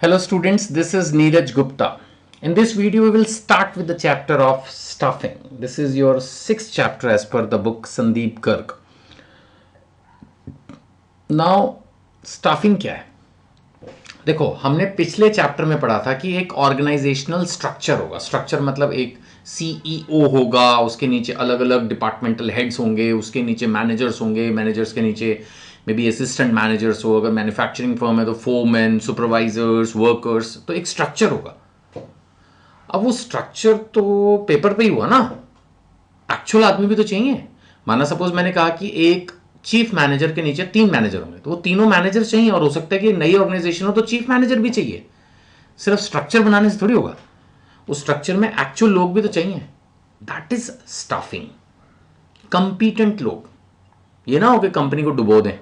Hello students, this is Neeraj Gupta. In this video, we will start with the chapter of staffing. This is your sixth chapter as per the book Sandeep Garg. Now, staffing क्या है? देखो, हमने पिछले chapter में पढ़ा था कि एक ऑर्गेनाइजेशनल स्ट्रक्चर होगा. स्ट्रक्चर मतलब एक CEO होगा, उसके नीचे अलग अलग डिपार्टमेंटल हेड्स होंगे, उसके नीचे मैनेजर्स होंगे, मैनेजर्स के नीचे मे बी असिस्टेंट मैनेजर्स हो, अगर मैन्युफैक्चरिंग फर्म है तो फोरमैन, सुपरवाइजर्स, वर्कर्स, तो एक स्ट्रक्चर होगा. अब वो स्ट्रक्चर तो पेपर पे ही हुआ ना, एक्चुअल आदमी भी तो चाहिए. माना सपोज मैंने कहा कि एक चीफ मैनेजर के नीचे 3 मैनेजर होंगे, तो वो तीनों मैनेजर चाहिए, और हो सकता है कि नई ऑर्गेनाइजेशन हो तो चीफ मैनेजर भी चाहिए. सिर्फ स्ट्रक्चर बनाने से थोड़ी होगा, उस स्ट्रक्चर में एक्चुअल लोग भी तो चाहिए. That is staffing. कंपीटेंट लोग, ये ना हो कि कंपनी को डुबो दें.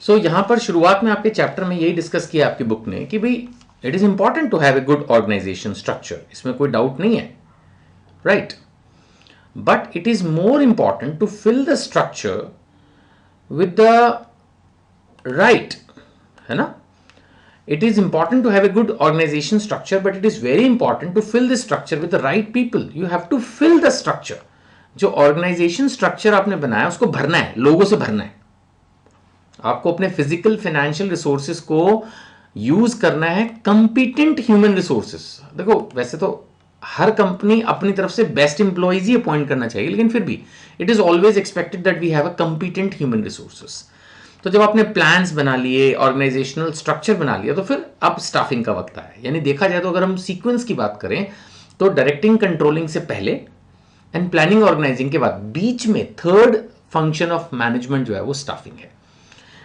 सो यहां पर शुरुआत में आपके चैप्टर में यही डिस्कस किया आपकी बुक ने कि भाई it is important to have a good organisation structure, इसमें कोई डाउट नहीं है, right. But it is more important to fill the structure with the right, है ना. It is important to have a good organization structure, but it is very important to fill the structure with the right people. You have to fill the structure. जो organisation structure आपने बनाया उसको भरना है, लोगों से भरना है. आपको अपने फिजिकल फाइनेंशियल रिसोर्सेज को यूज करना है, कंपिटेंट ह्यूमन रिसोर्सेज. देखो वैसे तो हर कंपनी अपनी तरफ से बेस्ट इंप्लॉइज ही अपॉइंट करना चाहिए, लेकिन फिर भी it is always expected that we have a competent human resources. तो जब आपने प्लान्स बना लिए, ऑर्गेनाइजेशनल स्ट्रक्चर बना लिया, तो फिर अब स्टाफिंग का वक्त है. यानी देखा जाए तो अगर हम सीक्वेंस की बात करें तो डायरेक्टिंग कंट्रोलिंग से पहले एंड प्लानिंग ऑर्गेनाइजिंग के बाद बीच में थर्ड फंक्शन ऑफ मैनेजमेंट जो है वो स्टाफिंग है.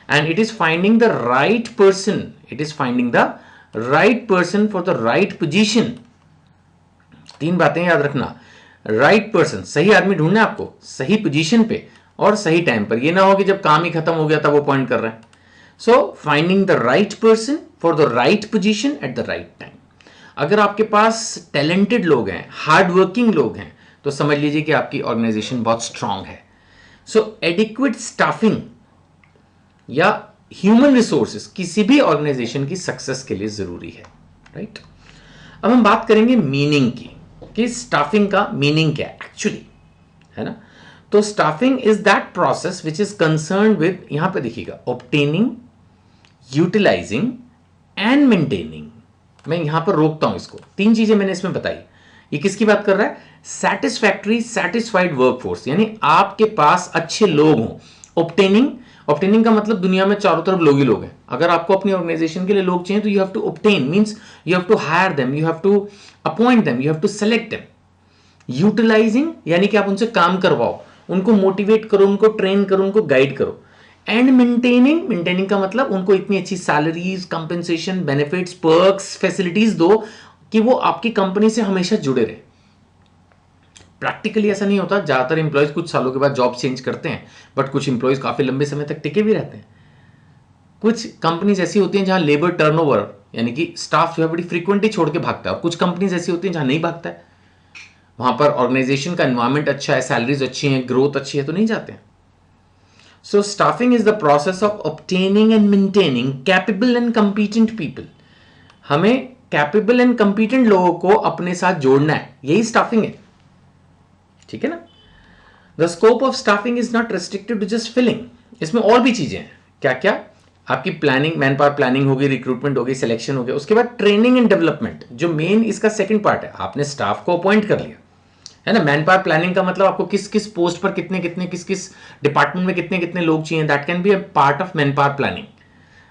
And it is finding the right person, it is finding the right person for the right position. 3 बातें याद रखना. राइट पर्सन, सही आदमी ढूंढना है आपको, सही पोजीशन पे और सही टाइम पर. ये ना हो कि जब काम ही खत्म हो गया तब वो पॉइंट कर रहे हैं. So finding the right person for the right position at the right time. अगर आपके पास टैलेंटेड लोग हैं, हार्ड वर्किंग लोग हैं, तो समझ लीजिए कि आपकी ऑर्गेनाइजेशन बहुत स्ट्रांग है. सो एडिक्वेट स्टाफिंग या ह्यूमन रिसोर्सेज किसी भी ऑर्गेनाइजेशन की सक्सेस के लिए जरूरी है, राइट. अब हम बात करेंगे मीनिंग की, कि स्टाफिंग का मीनिंग क्या है एक्चुअली, है ना. तो staffing is that process which is concern with, यहां पे देखिएगा, ऑब्टेनिंग, यूटिलाइजिंग एंड मेंटेनिंग. मैं यहां पर रोकता हूं इसको. 3 चीजें मैंने इसमें बताई. ये किसकी बात कर रहा है? सैटिस्फैक्टरी, सैटिस्फाइड वर्कफोर्स, यानी आपके पास अच्छे लोग हों. ऑब्टेनिंग, ऑब्टेनिंग का मतलब दुनिया में चारों तरफ लोग ही लोग हैं. अगर आपको अपनी ऑर्गेनाइजेशन के लिए लोग चाहिए तो you have to obtain, means you have to hire them, you have to appoint them, you have to select them. Utilising यानी कि आप उनसे काम करवाओ, उनको मोटिवेट करो, उनको ट्रेन करो, उनको गाइड करो. एंड मेंटेनिंग, मेंटेनिंग का मतलब उनको इतनी अच्छी salaries, compensation, benefits, perks, facilities दो कि वो आपकी कंपनी से हमेशा जुड़े रहे. प्रैक्टिकली ऐसा नहीं होता. ज्यादातर इंप्लॉयज कुछ सालों के बाद जॉब चेंज करते हैं, बट कुछ इंप्लॉयज काफी लंबे समय तक टिके भी रहते हैं. कुछ कंपनीज ऐसी होती हैं जहां लेबर टर्नओवर यानी कि स्टाफ जो है बड़ी फ्रीक्वेंटली छोड़ के भागता है, और कुछ कंपनीज ऐसी होती हैं जहां नहीं भागता है. वहां पर ऑर्गेनाइजेशन का एनवायरमेंट अच्छा है, सैलरीज अच्छी हैं, ग्रोथ अच्छी है, तो नहीं जाते हैं. So staffing is the process of obtaining and maintaining capable and competent people. हमें कैपेबल एंड कंपीटेंट लोगों को अपने साथ जोड़ना है, यही स्टाफिंग है, ठीक है ना. The scope of staffing is not restricted to just filling. इसमें और भी चीजें हैं. क्या क्या? आपकी प्लानिंग, मैन पावर प्लानिंग होगी, रिक्रूटमेंट होगी, सिलेक्शन हो गया, उसके बाद ट्रेनिंग एंड डेवलपमेंट, जो मेन इसका सेकंड पार्ट है. आपने स्टाफ को अपॉइंट कर लिया, है ना. मैन पावर प्लानिंग का मतलब आपको किस किस पोस्ट पर कितने कितने, किस किस डिपार्टमेंट में कितने कितने लोग चाहिए, that can be a part of man power planning.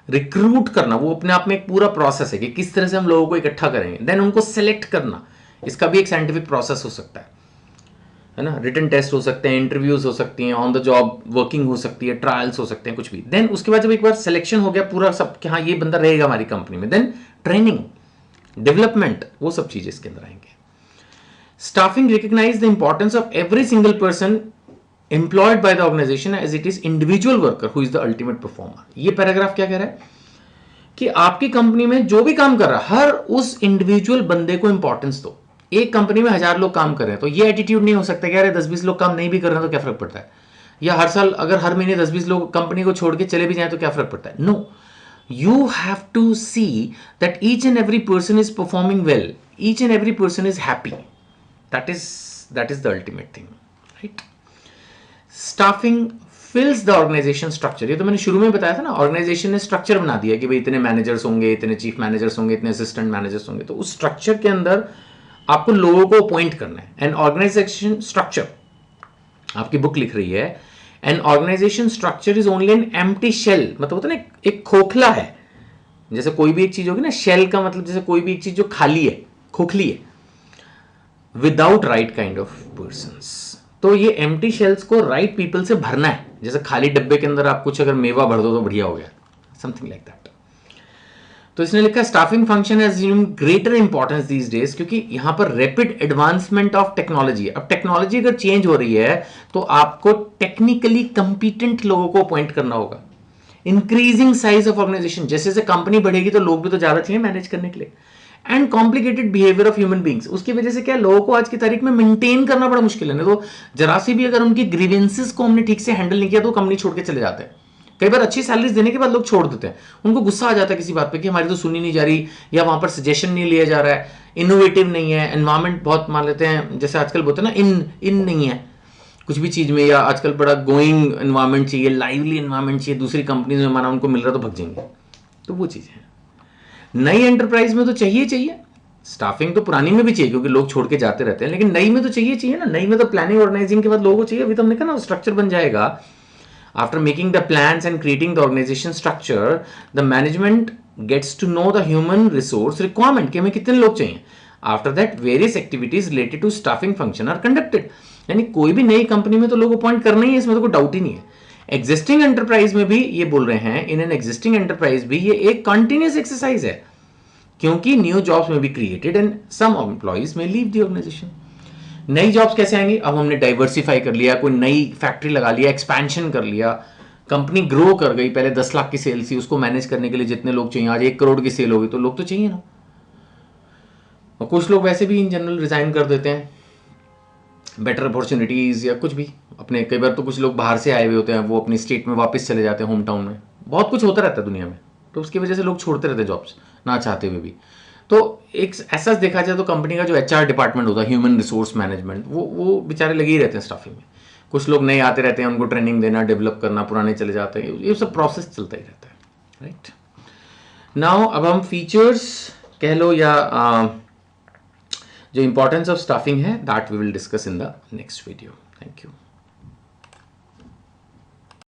Recruit करना वो अपने आप में एक पूरा प्रोसेस है कि किस तरह से हम लोगों को इकट्ठा करेंगे. देन उनको सेलेक्ट करना, इसका भी एक साइंटिफिक प्रोसेस हो सकता है ना. रिटन टेस्ट हो सकते हैं, इंटरव्यूज हो सकती हैं, ऑन द जॉब वर्किंग हो सकती है, ट्रायल्स हो सकते हैं, कुछ भी. देन उसके बाद जब एक बार सिलेक्शन हो गया पूरा सब कि हाँ ये बंदा रहेगा हमारी कंपनी में, देन ट्रेनिंग, डेवलपमेंट, वो सब चीजें इसके अंदर आएंगे. Staffing recognize the importance of every single person employed by the organization as it is individual worker who is the ultimate performer. ये पैराग्राफ क्या कह रहा है कि आपकी कंपनी में जो भी काम कर रहा है हर उस इंडिविजुअल बंदे को इंपॉर्टेंस दो. एक कंपनी में 1000 लोग काम कर रहे हैं तो ये एटीट्यूड नहीं हो सकता कि अरे 10-20 लोग काम नहीं भी कर रहे हैं तो क्या फर्क पड़ता है, या हर साल अगर हर महीने 10-20 लोग कंपनी को छोड़ के चले भी जाए तो क्या फर्क पड़ता है. No, you have to see that each and every person is performing well, each and every person is happy. That is the ultimate thing, right? Staffing fills the organization structure. ये तो मैंने शुरू में बताया था ना, ऑर्गेनाइजेशन ने structure बना दिया कि भाई इतने मैनेजर्स होंगे, इतने चीफ मैनेजर्स होंगे, इतने असिस्टेंट मैनेजर्स होंगे, तो उस स्ट्रक्चर के अंदर आपको लोगों को अपॉइंट करना है. एंड ऑर्गेनाइजेशन स्ट्रक्चर, आपकी बुक लिख रही है, an organisation structure is only an empty shell. मतलब होता है ना, एक खोखला है. जैसे कोई भी एक चीज होगी ना, शेल का मतलब जैसे कोई भी एक चीज जो खाली है, खोखली है, without right kind of persons. तो ये एम्प्टी शेल्स को राइट पीपल से भरना है. जैसे खाली डब्बे के अंदर आप कुछ अगर मेवा भर दो तो बढ़िया हो गया, समथिंग लाइक दैट. तो इसने लिखा staffing function has greater importance these days, क्योंकि यहां पर रैपिड एडवांसमेंट ऑफ टेक्नोलॉजी. अब टेक्नोलॉजी अगर चेंज हो रही है तो आपको टेक्निकली कंपिटेंट लोगों को अपॉइंट करना होगा. इंक्रीजिंग साइज ऑफ ऑर्गेनाइजेशन, जैसे जैसे कंपनी बढ़ेगी तो लोग भी तो ज्यादा चाहिए मैनेज करने के लिए. And complicated behaviour of human beings, उसकी वजह से क्या लोगों को आज की तारीख में मेंटेन करना बड़ा मुश्किल है. तो जरा सी भी अगर उनकी ग्रीवेंसेस को हमने ठीक से हैंडल नहीं किया तो कंपनी छोड़ के चले जाते हैं. कई बार अच्छी सैलरीज देने के बाद लोग छोड़ देते हैं, उनको गुस्सा आ जाता है किसी बात पे कि हमारी तो सुनी नहीं जा रही, या वहां पर सजेशन नहीं लिया जा रहा है, इनोवेटिव नहीं है, एनवायरमेंट बहुत मान लेते हैं, जैसे आजकल बोलते हैं ना इन नहीं है कुछ भी चीज में, या आजकल बड़ा गोइंग एनवायरमेंट चाहिए, लाइवली एनवायरमेंट चाहिए, दूसरी कंपनीज में माना उनको मिल रहा तो भग जाएंगे. तो वो चीज है. नई एंटरप्राइज में तो चाहिए स्टाफिंग, तो पुरानी में भी चाहिए क्योंकि लोग छोड़ के जाते रहते हैं, लेकिन नई में तो चाहिए ना. नई में तो प्लानिंग ऑर्गेनाइजिंग के बाद लोगों को चाहिए. अभी तो हमने कहा ना स्ट्रक्चर बन जाएगा. After making the plans and creating the organization structure, the management gets to know the human resource requirement कि हमें कितने लोग चाहिए. After that, various activities related to staffing function are conducted. यानी कोई भी नई कंपनी में तो लोग अपॉइंट करना ही है, इसमें तो कोई डाउट ही नहीं है. एग्जिस्टिंग एंटरप्राइज में भी ये बोल रहे हैं, इन एन एग्जिस्टिंग एंटरप्राइज भी ये एक कंटिन्यूस एक्सरसाइज है, क्योंकि न्यू जॉब्स में भी क्रिएटेड एंड सम एम्प्लॉइज में लीव द ऑर्गेनाइजेशन. नई जॉब्स कैसे आएंगी? अब हमने डाइवर्सिफाई कर लिया, कोई नई फैक्ट्री लगा लिया, एक्सपेंशन कर लिया, कंपनी ग्रो कर गई. पहले 10 लाख की सेल थी, उसको मैनेज करने के लिए जितने लोग चाहिए, आज 1 करोड़ की सेल होगी तो लोग तो चाहिए ना. और कुछ लोग वैसे भी इन जनरल रिजाइन कर देते हैं, बेटर अपॉर्चुनिटीज या कुछ भी अपने. कई बार तो कुछ लोग बाहर से आए हुए होते हैं, वो अपनी स्टेट में वापस चले जाते हैं, होम टाउन में. बहुत कुछ होता रहता है दुनिया में, तो उसकी वजह से लोग छोड़ते रहते हैं जॉब्स ना चाहते हुए भी. तो एक ऐसा देखा जाए तो कंपनी का जो एचआर डिपार्टमेंट होता है, ह्यूमन रिसोर्स मैनेजमेंट, वो बेचारे लगे ही रहते हैं स्टाफिंग में. कुछ लोग नए आते रहते हैं, उनको ट्रेनिंग देना, डेवलप करना, पुराने चले जाते हैं, ये सब प्रोसेस चलता ही रहता है, राइट. नाउ अब हम फीचर्स कह लो या जो इंपॉर्टेंस ऑफ स्टाफिंग है, that we will discuss in the next video. Thank you.